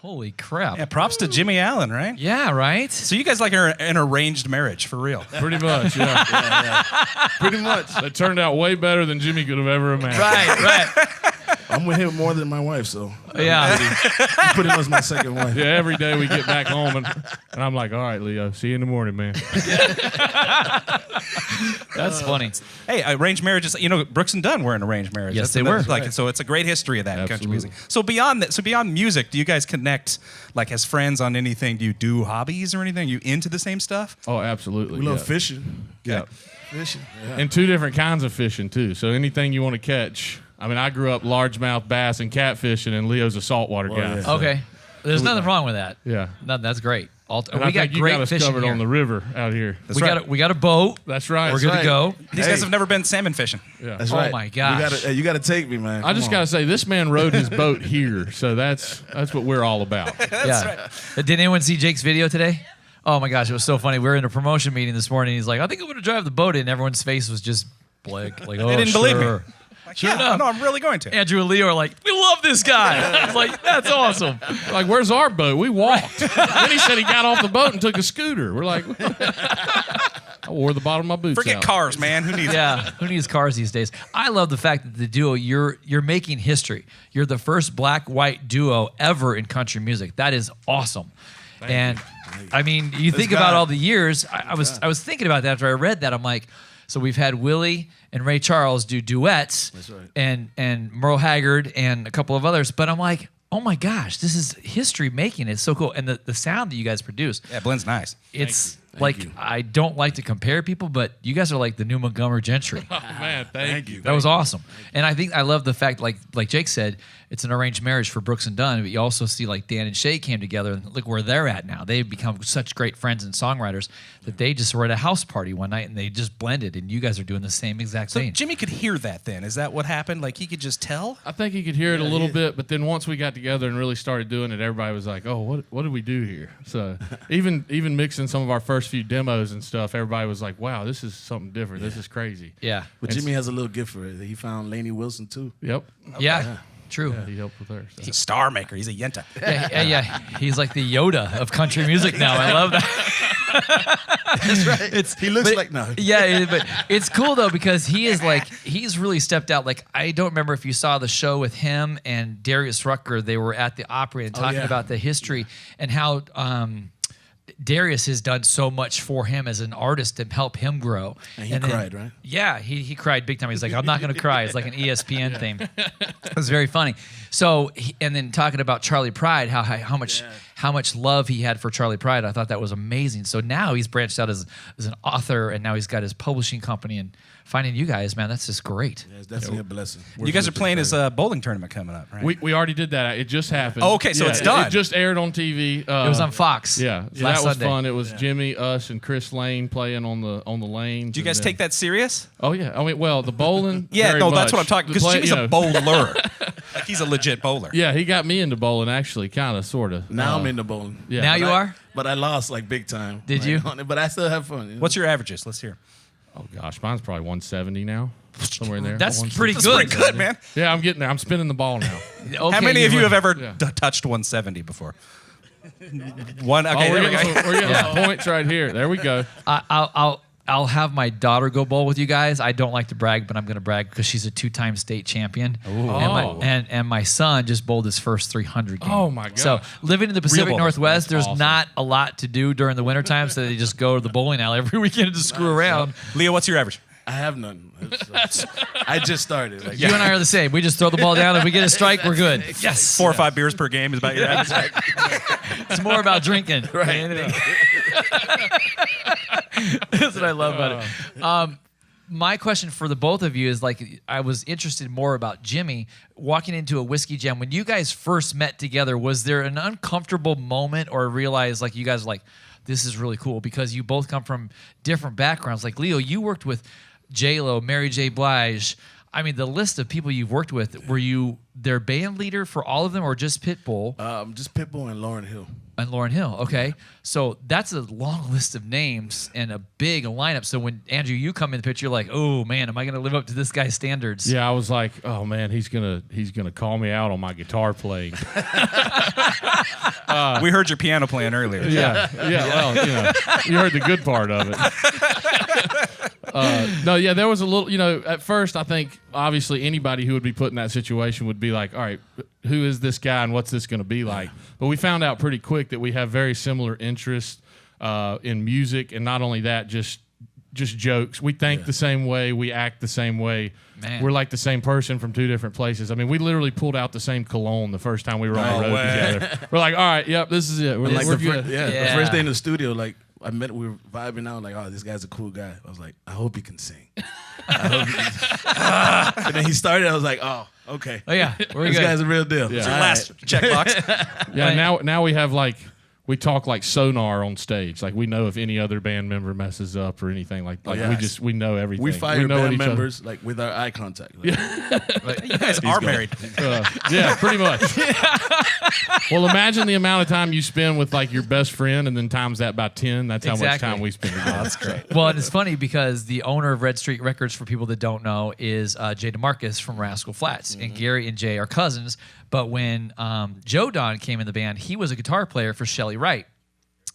Holy crap. Yeah, props to Jimmy Allen, right? Yeah, right? So you guys like are an arranged marriage for real. Pretty much, yeah. Pretty much. It turned out way better than Jimmy could have ever imagined. Right. I'm with him more than my wife, so Yeah. he's pretty much my second wife. Yeah, every day we get back home, and I'm like, all right, Leo, see you in the morning, man. That's funny. Hey, arranged marriages. Brooks and Dunn were an arranged marriage. Yes, they were. Like, so it's a great history of that in country Absolutely. music. So beyond that, beyond music, do you guys connect like as friends on anything? Do you do hobbies or anything? Are you into the same stuff? Oh, absolutely. We love yeah. fishing. Yeah. Fishing. Yeah. And two different kinds of fishing, too. So anything you want to catch. I mean, I grew up largemouth bass and catfishing, and Leo's a saltwater guy. yeah. So, Okay. There's nothing wrong with that. Yeah. That's great. And We I got think you great got us fishing covered here. on the river out here. We got a boat. That's right. We're good to go. These guys have never been salmon fishing. Yeah. That's Oh right. my gosh. You gotta take me, man. I just got to say, this man rode his boat here, so that's what we're all about. Yeah. Did anyone see Jake's video today? Oh my gosh, it was so funny. We were in a promotion meeting this morning. He's like, I think I'm going to drive the boat in. Everyone's face was just blank. Like, oh, They didn't believe me. sure. Like, Sure yeah, enough. no, I'm really going to. Andrew and Leo are like, we love this guy. I was like, that's awesome. Like, where's our boat? We walked. Then he said he got off the boat and took a scooter. We're like, I wore the bottom of my boots Forget out. cars, man. Who needs Yeah, who needs cars these days? I love the fact that the duo, you're making history. You're the first black-white duo ever in country music. That is awesome. I mean, you think about God. all the years. I was thinking about that after I read that. I'm like, so we've had Willie and Ray Charles do duets, That's right. and Merle Haggard and a couple of others. But I'm like, oh my gosh, this is history making. It's so cool, and the sound that you guys produce. Yeah, blend's nice. It's like, I don't like to compare people, but you guys are like the new Montgomery Gentry. Oh, man, thank you. That was awesome. And I think I love the fact, like Jake said, it's an arranged marriage for Brooks and Dunn. But you also see like Dan and Shay came together, and look where they're at now. They've become such great friends and songwriters that they just were at a house party one night and they just blended. And you guys are doing the same exact So thing. Jimmy could hear that then. Is that what happened? Like he could just tell? I think he could hear it a little bit, but then once we got together and really started doing it, everybody was like, "Oh, what did we do here?" So even mixing some of our first few demos and stuff, everybody was like, "Wow, this is something different. This is crazy." Yeah. But Jimmy has a little gift for it. He found Lainey Wilson too. Yep. Yeah. True. Yeah, he helped with her. So. He's a star maker. He's a yenta. Yeah. He's like the Yoda of country music now. I love that. That's right. He looks like no. Yeah, but it's cool though because he's really stepped out. Like I don't remember if you saw the show with him and Darius Rucker. They were at the Opry and talking about the history and how Darius has done so much for him as an artist to help him grow. And he cried, right? Yeah, he cried big time. He's like, I'm not going to cry. It's like an ESPN thing. It was very funny. So, and then talking about Charlie Pride, how much love he had for Charlie Pride, I thought that was amazing. So now he's branched out as an author, and now he's got his publishing company. And finding you guys, man, that's just great. Yeah, it's definitely a blessing. You guys are playing his bowling tournament coming up, right? We already did that. It just happened. Oh, okay, so it's done. It just aired on TV. It was on Fox. Yeah, so last that was Sunday. fun. It was Jimmy, us, and Chris Lane playing on the lanes. Do you guys take that serious? Oh yeah. I mean, well, the bowling. Yeah, very no, that's much. what I'm talking. The Because play- Jimmy's you know, a bowler. Like he's a legit bowler. Yeah, he got me into bowling actually, kind of, sort of. Now I'm into bowling. Yeah. Now you are? But I lost like big time. Did like, you? But I still have fun. You know? What's your averages? Let's hear. Oh gosh, mine's probably 170 now, somewhere in there. That's 160. pretty That's good. pretty good, man. Yeah, I'm getting there. I'm spinning the ball now. Okay, How many of you have ever Yeah. touched 170 before? One. Okay, Oh, we're there we getting, go. some, we're getting some points right here. There we go. I'll have my daughter go bowl with you guys. I don't like to brag, but I'm going to brag because she's a 2-time state champion. And my son just bowled his first 300 game. Oh, my gosh. So living in the Pacific bowlers. Northwest, there's awesome. not a lot to do during the wintertime, so they just go to the bowling alley every weekend and just screw around. Leo, what's your average? I have none. I just started. Like, You and I are the same. We just throw the ball down. If we get a strike, we're good. Yes. 4 or 5 beers per game is about your average. It's more about drinking. Right. That's what I love about it. My question for the both of you is like, I was interested more about Jimmy walking into a whiskey jam. When you guys first met together, was there an uncomfortable moment or realize like you guys are like, this is really cool because you both come from different backgrounds. Like Leo, you worked with J-Lo, Mary J. Blige. I mean, the list of people you've worked with, were you their band leader for all of them or just Pitbull? just Pitbull and Lauryn Hill. And Lauryn Hill, okay. So that's a long list of names and a big lineup. So when, Andrew, you come in the picture, you're like, oh, man, am I going to live up to this guy's standards? Yeah, I was like, oh man, he's gonna call me out on my guitar playing. We heard your piano playing earlier. Yeah. Well, you heard the good part of it. No, yeah, there was a little, at first I think obviously anybody who would be put in that situation would be like, all right, who is this guy and what's this going to be like? But we found out pretty quick that we have very similar interests in music, and not only that, just jokes. We think the same way, we act the same way. Man. We're like the same person from two different places. I mean, we literally pulled out the same cologne the first time we were on the road together. We're like, all right, yep, this is it. We're Like good. the first day in the studio, like I met, we were vibing out, like, oh, this guy's a cool guy. I was like, I hope he can sing. And then he started. I was like, oh, okay. Oh yeah, we're This good. guy's a real deal. Yeah. It's your last checkbox. Yeah, now we have we talk like sonar on stage. Like we know if any other band member messes up or anything like yes. we know everything. We fire know what band each other- members like with our eye contact. Like, You guys are married. Yeah, pretty much. Well, imagine the amount of time you spend with like your best friend, and then times that by 10. That's how much Exactly. time we spend together. That's great. Well, and it's funny because the owner of Red Street Records, for people that don't know, is Jay DeMarcus from Rascal Flatts. And Gary and Jay are cousins. But when Joe Don came in the band, he was a guitar player for Shelley Wright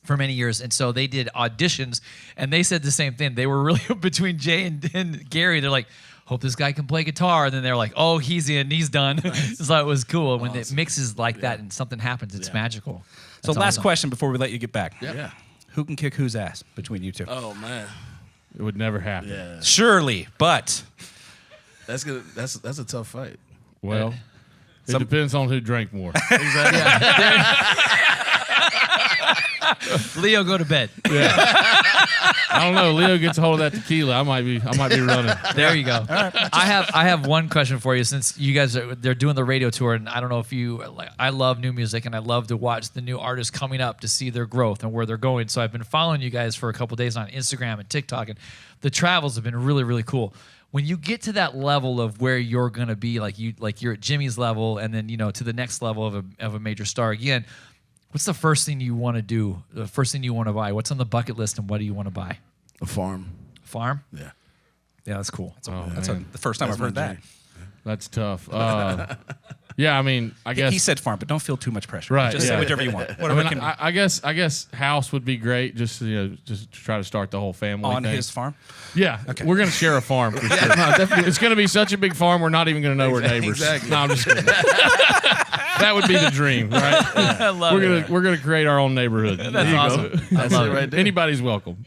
for many years. And so they did auditions, and they said the same thing. They were really between Jay and Gary. They're like, hope this guy can play guitar. And then they're like, oh, he's in, he's done. So it was cool. When it mixes like that and something happens, it's magical. So That's last awesome. question before we let you get back. yeah. Who can kick whose ass between you two? Oh man. It would never happen. Yeah. Surely, but That's good. That's a tough fight. Well, it depends on who drank more. Leo, go to bed. I don't know. Leo gets a hold of that tequila. I might be running. There you go. I have one question for you, since you guys they're doing the radio tour, and I don't know if you like. I love new music, and I love to watch the new artists coming up to see their growth and where they're going. So I've been following you guys for a couple days on Instagram and TikTok, and the travels have been really, really cool. When you get to that level of where you're gonna be, like you're at Jimmy's level, and then to the next level of a major star again. What's the first thing you want to do? The first thing you want to buy? What's on the bucket list, and what do you want to buy? A farm. Farm? Yeah. Yeah, that's cool. that's the first time I've heard that. That's tough. Yeah, I mean, I guess He said farm, but don't feel too much pressure. Right, Just yeah. say whatever you want. I, Whatever mean, can be I guess house would be great. Just just to try to start the whole family on thing. his farm. Yeah, we're gonna share a farm. For sure. No, definitely. It's gonna be such a big farm. We're not even gonna know we're neighbors. Exactly. No, I'm just kidding. That would be the dream, right? I love it. We're gonna create our own neighborhood. That's awesome. I love it. right there. Anybody's welcome.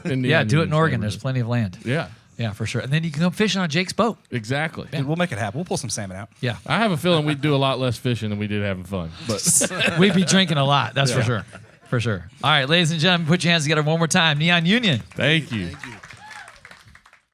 Yeah, do it in Oregon. There's plenty of land. Yeah, Yeah, for sure. And then you can come fishing on Jake's boat. exactly. Dude, we'll make it happen. We'll pull some salmon out. Yeah. I have a feeling we'd do a lot less fishing than we did having fun. But We'd be drinking a lot. That's for sure. For sure. All right, ladies and gentlemen, put your hands together one more time. Neon Union. thank you. Thank you.